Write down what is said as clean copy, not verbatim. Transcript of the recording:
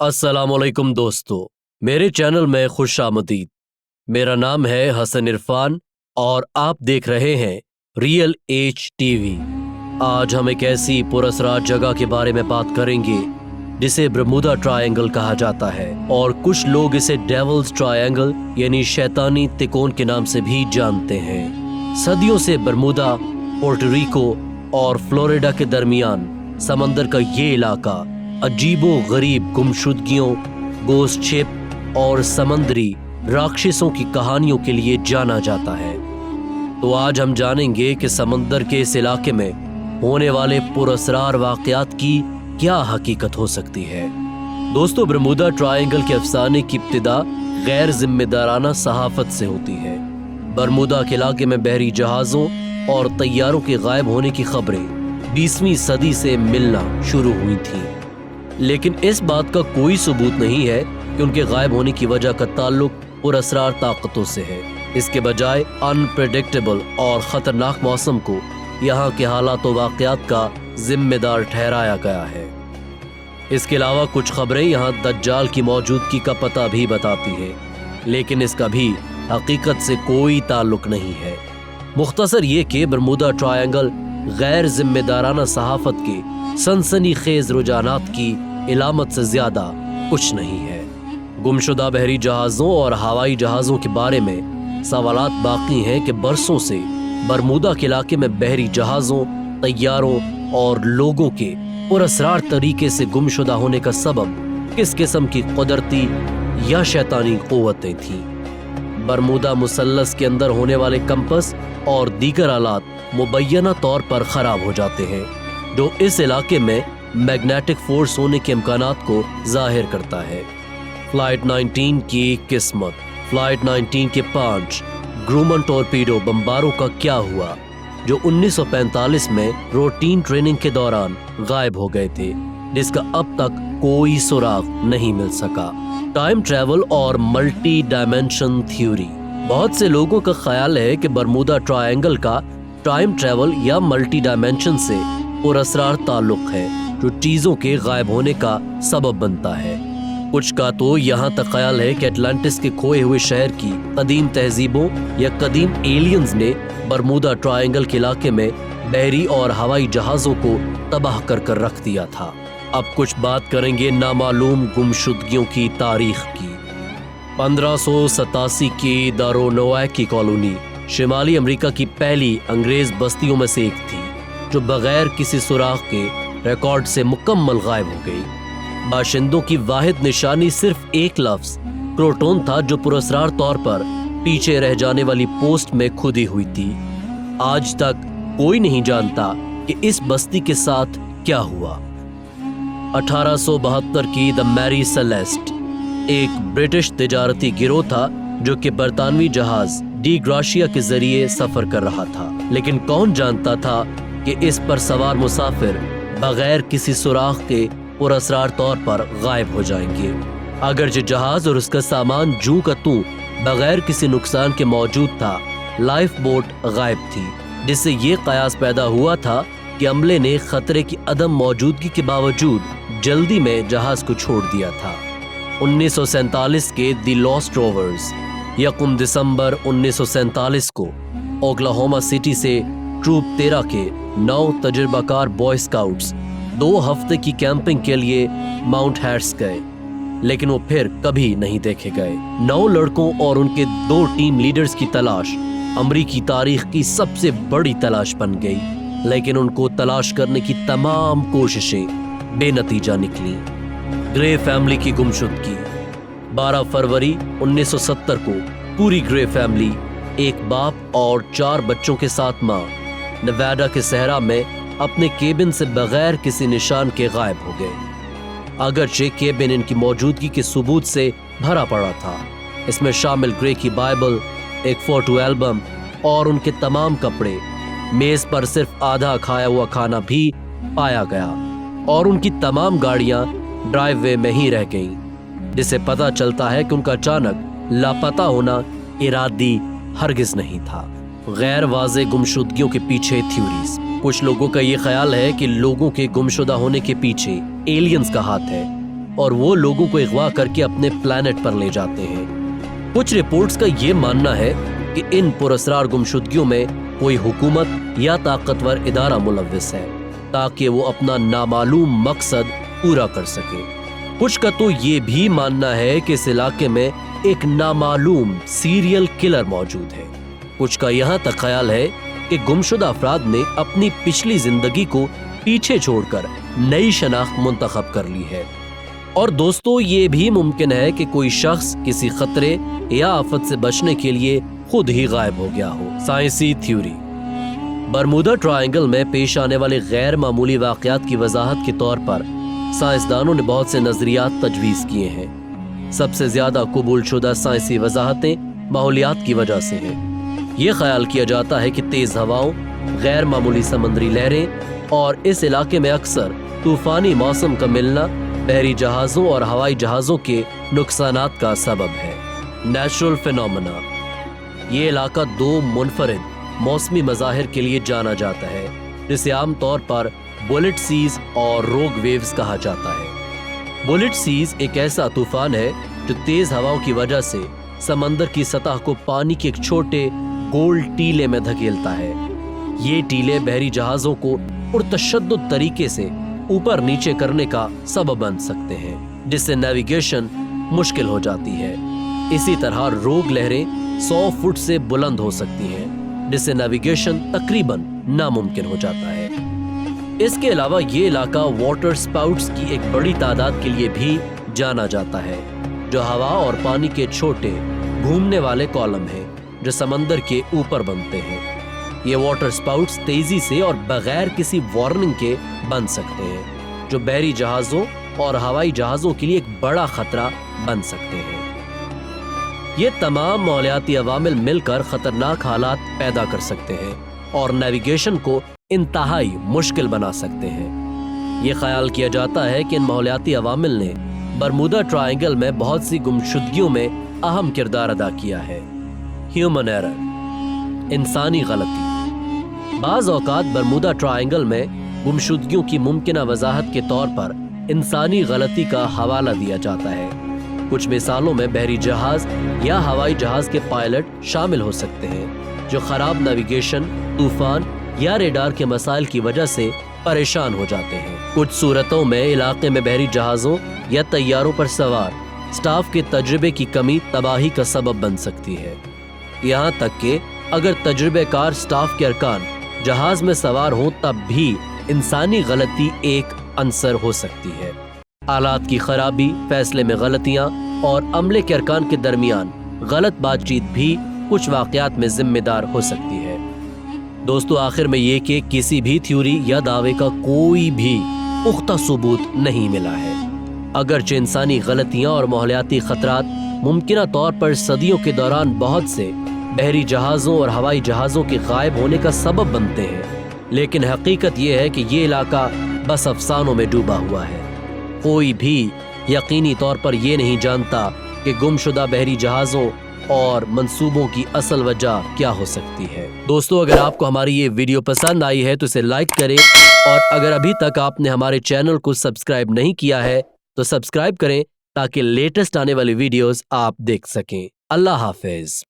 अस्सलाम वालेकुम दोस्तों, मेरे चैनल में खुश आमदीद। मेरा नाम है हसन इरफान और आप देख रहे हैं रियल एज टीवी। आज हम एक ऐसी पुरअसरार जगह के बारे में बात करेंगे जिसे बरमूदा ट्रायंगल कहा जाता है और कुछ लोग इसे डेविल्स ट्रायंगल यानी शैतानी तिकोन के नाम से भी जानते हैं। सदियों से बरमूदा, पोर्टो रिको और फ्लोरिडा के दरमियान समंदर का ये इलाका अजीबो गरीब गुमशुदगियों, गोस्ट शिप और समंदरी राक्षसों की कहानियों के लिए जाना जाता है। तो आज हम जानेंगे कि समंदर के इस इलाके में होने वाले पुरअसरार वाकयात की क्या हकीकत हो सकती है। दोस्तों, बरमूदा ट्रायंगल के अफसाने की इब्तिदा गैर जिम्मेदाराना सहाफत से होती है। बरमूदा के इलाके में बहरी जहाजों और तैयारों के गायब होने की खबरें 20वीं सदी से मिलना शुरू हुई थीं, लेकिन इस बात का कोई सबूत नहीं है कि उनके गायब होने की वजह का ताल्लुक पुरअसरार ताकतों से है। इसके बजाय अनप्रेडिक्टेबल और खतरनाक मौसम को यहाँ के हालात व वाक़यात का जिम्मेदार ठहराया गया है। इसके अलावा कुछ खबरें यहाँ दज्जाल की मौजूदगी का पता भी बताती हैं, लेकिन इसका भी हकीकत से कोई ताल्लुक नहीं है। मुख्तसर ये कि बरमूदा ट्रायंगल गैर जिम्मेदाराना सहाफत के सनसनीखेज रुझानात की इलामत से ज्यादा कुछ नहीं है। गुमशुदा बहरी जहाज़ों और हवाई जहाज़ों के बारे में सवालात बाकी हैं कि बरसों से बरमूदा के इलाके में बहरी जहाज़ों, तैयारों और लोगों के पुरअसरार तरीके से गुमशुदा होने का सबब किस किस्म की कुदरती या शैतानी क़ुव्वतें थीं। बरमूदा मुसल्लस के अंदर होने वाले कंपस और दीगर आलात मुबैना तौर पर ख़राब हो जाते हैं, जो इस इलाके में मैग्नेटिक फोर्स होने के इम्कानात को जाहिर करता है। फ्लाइट 19 की किस्मत। फ्लाइट 19 के 5 ग्रूमन टॉर्पीडो बम्बारों का क्या हुआ, जो 1945 में रूटीन ट्रेनिंग के दौरान गायब हो गए थे, जिसका अब तक कोई सुराग नहीं मिल सका। टाइम ट्रैवल और मल्टी डायमेंशन थ्योरी। बहुत से लोगों का ख्याल है कि बरमूदा ट्रायंगल का टाइम ट्रैवल या मल्टी डायमेंशन से पुरअसरार ताल्लुक है, जो चीजों के गायब होने का सबब बनता है। कुछ का तो यहाँ तक ख्याल है कि अटलांटिस के खोए हुए शहर की कदीम तहजीबों या कदीम एलियंस ने बरमूदा ट्रायंगल के इलाके में बहरी और हवाई जहाजों को तबाह कर रख दिया था। अब कुछ बात करेंगे नामालूम गुमशुदगियों की तारीख की। 1587 की दारोनोवाक की कॉलोनी शिमाली अमेरिका की पहली अंग्रेज बस्तियों में से एक थी, जो बगैर किसी सुराग के रिकॉर्ड से मुकम्मल गायब हो गई। बाशिंदों की वाहिद निशानी सिर्फ एक लफ्ज क्रोटोन था, जो पुरअसरार तौर पर पीछे रह जाने वाली पोस्ट में खुदी हुई थी। आज तक कोई नहीं जानता कि इस बस्ती के साथ क्या हुआ। 1872 की द मैरी सेलेस्ट एक ब्रिटिश तिजारती गिरोह था, जो कि बरतानवी जहाज डी ग्राशिया के जरिए सफर कर रहा था, लेकिन कौन जानता था कि इस पर सवार मुसाफिर बगैर किसी सुराग के पुरअसरार तौर पर गायब हो जाएंगे। अगरचे जहाज और उसका सामान जूं का तूं बगैर किसी नुकसान के मौजूद था, लाइफ बोट गायब थी, जिससे ये कयास पैदा हुआ था कि अमले ने खतरे की अदम मौजूदगी के बावजूद जल्दी में जहाज को छोड़ दिया था। 1947 के द लॉस्ट रोवर्स 1 दिसंबर 1947 को ओक्लाहोमा सिटी से ट्रूप 13 के 9 तजुर्बाकार बॉय स्काउट्स 2 हफ्ते की कैंपिंग के लिए माउंट हैट्स गए, लेकिन वो फिर कभी नहीं देखे गए। 9 लड़कों और उनके 2 टीम लीडर्स की तलाश अमरीकी तारीख की सबसे बड़ी तलाश बन गई, लेकिन उनको तलाश करने की तमाम कोशिशें बेनतीजा निकली। ग्रे फैमिली की गुमशुदगी। 12 फरवरी 1970 को पूरी ग्रे फैमिली एक बाप और 4 बच्चों के साथ मां नेवाडा के सहरा में अपने केबिन से बगैर किसी निशान के गायब हो गए। अगरचे केबिन इनकी मौजूदगी के सबूत से भरा पड़ा था। इसमें शामिल ग्रे की बाइबल, एक फोटो एल्बम और उनके तमाम कपड़े। मेज पर सिर्फ आधा खाया हुआ खाना भी पाया गया और उनकी तमाम गाड़ियां ड्राइववे में ही रह गईं, जिससे पता चलता है कि उनका अचानक लापता होना इरादी हरगिज नहीं था। गैर वाज़े गुमशुदगियों के पीछे थ्योरीज। कुछ लोगों का ये ख्याल है कि लोगों के गुमशुदा होने के पीछे एलियंस का हाथ है اور وہ لوگوں کو اغوا کر کے اپنے پلانٹ پر لے جاتے ہیں۔ کچھ رپورٹس کا یہ ماننا ہے کہ ان پراسرار گمشدگیوں میں کوئی حکومت یا طاقتور ادارہ ملوث ہے تاکہ وہ اپنا نامعلوم مقصد پورا کر سکے۔ کچھ کا تو یہ بھی ماننا ہے کہ اس علاقے میں ایک نامعلوم سیریل کلر موجود ہے۔ کچھ کا یہاں تک خیال ہے کہ گمشدہ افراد نے اپنی پچھلی زندگی کو پیچھے چھوڑ کر نئی شناخت منتخب کر لی ہے۔ اور دوستو، یہ بھی ممکن ہے کہ کوئی شخص کسی خطرے یا آفت سے بچنے کے لیے خود ہی غائب ہو گیا ہو۔ سائنسی تھیوری۔ برمودا ٹرائنگل میں پیش آنے والے غیر معمولی واقعات کی وضاحت کے طور پر سائنسدانوں نے بہت سے نظریات تجویز کیے ہیں۔ سب سے زیادہ قبول شدہ سائنسی وضاحتیں ماحولیات کی وجہ سے ہیں۔ یہ خیال کیا جاتا ہے کہ تیز ہواؤں، غیر معمولی سمندری لہریں اور اس علاقے میں اکثر طوفانی موسم کا ملنا بحری جہازوں اور ہوائی جہازوں کے نقصانات کا سبب ہے۔ Natural phenomena. یہ علاقہ دو منفرد موسمی مظاہر کے لیے جانا جاتا ہے، جسے عام طور پر بلٹ سیز اور روگ ویوز کہا جاتا ہے۔ بلٹ سیز ایک ایسا طوفان ہے جو تیز ہواؤں کی وجہ سے سمندر کی سطح کو پانی کے ایک چھوٹے گول ٹیلے میں دھکیلتا ہے۔ یہ ٹیلے بحری جہازوں کو پرتشدد طریقے سے اوپر نیچے کرنے کا سبب بن سکتے ہیں، جس سے نیویگیشن مشکل ہو جاتی ہے۔ اسی طرح روگ لہریں 100 فٹ سے بلند ہو سکتی ہیں، جس سے نیویگیشن تقریباً ناممکن ہو جاتا ہے۔ اس کے علاوہ یہ علاقہ واٹر سپاؤٹس کی ایک بڑی تعداد کے لیے بھی جانا جاتا ہے، جو ہوا اور پانی کے چھوٹے گھومنے والے کالم ہیں جو سمندر کے اوپر بنتے ہیں۔ یہ واٹر سپاؤٹس تیزی سے اور بغیر کسی وارننگ کے بن سکتے ہیں، جو بحری جہازوں اور ہوائی جہازوں کے لیے ایک بڑا خطرہ بن سکتے ہیں۔ یہ تمام ماحولیاتی عوامل مل کر خطرناک حالات پیدا کر سکتے ہیں اور نیویگیشن کو انتہائی مشکل بنا سکتے ہیں۔ یہ خیال کیا جاتا ہے کہ ان ماحولیاتی عوامل نے برمودا ٹرائنگل میں بہت سی گمشدگیوں میں اہم کردار ادا کیا ہے۔ ہیومن ایرر، انسانی غلطی۔ بعض اوقات برمودا ٹرائنگل میں گمشدگیوں کی ممکنہ وضاحت کے طور پر انسانی غلطی کا حوالہ دیا جاتا ہے۔ کچھ مثالوں میں بحری جہاز یا ہوائی جہاز کے پائلٹ شامل ہو سکتے ہیں، جو خراب نیویگیشن، طوفان یا ریڈار کے مسائل کی وجہ سے پریشان ہو جاتے ہیں۔ کچھ صورتوں میں علاقے میں بحری جہازوں یا طیاروں پر سوار سٹاف کے تجربے کی کمی تباہی کا سبب بن سکتی ہے، یہاں تک کہ اگر تجربہ کار سٹاف کے ارکان جہاز میں سوار ہوں تب بھی انسانی غلطی ایک عنصر ہو سکتی ہے۔ آلات کی خرابی، فیصلے میں غلطیاں اور عملے کے ارکان کے درمیان غلط بات چیت بھی کچھ واقعات میں ذمہ دار ہو سکتی ہے۔ دوستو، آخر میں یہ کہ کسی بھی تھیوری یا دعوے کا کوئی بھی پختہ ثبوت نہیں ملا ہے۔ اگرچہ انسانی غلطیاں اور ماحولیاتی خطرات ممکنہ طور پر صدیوں کے دوران بہت سے بحری جہازوں اور ہوائی جہازوں کے غائب ہونے کا سبب بنتے ہیں، لیکن حقیقت یہ ہے کہ یہ علاقہ بس افسانوں میں ڈوبا ہوا ہے۔ کوئی بھی یقینی طور پر یہ نہیں جانتا کہ گمشدہ بحری جہازوں اور منصوبوں کی اصل وجہ کیا ہو سکتی ہے۔ دوستو، اگر آپ کو ہماری یہ ویڈیو پسند آئی ہے تو اسے لائک کریں، اور اگر ابھی تک آپ نے ہمارے چینل کو سبسکرائب نہیں کیا ہے تو سبسکرائب کریں تاکہ لیٹسٹ آنے والی ویڈیوز آپ دیکھ سکیں۔ اللہ حافظ۔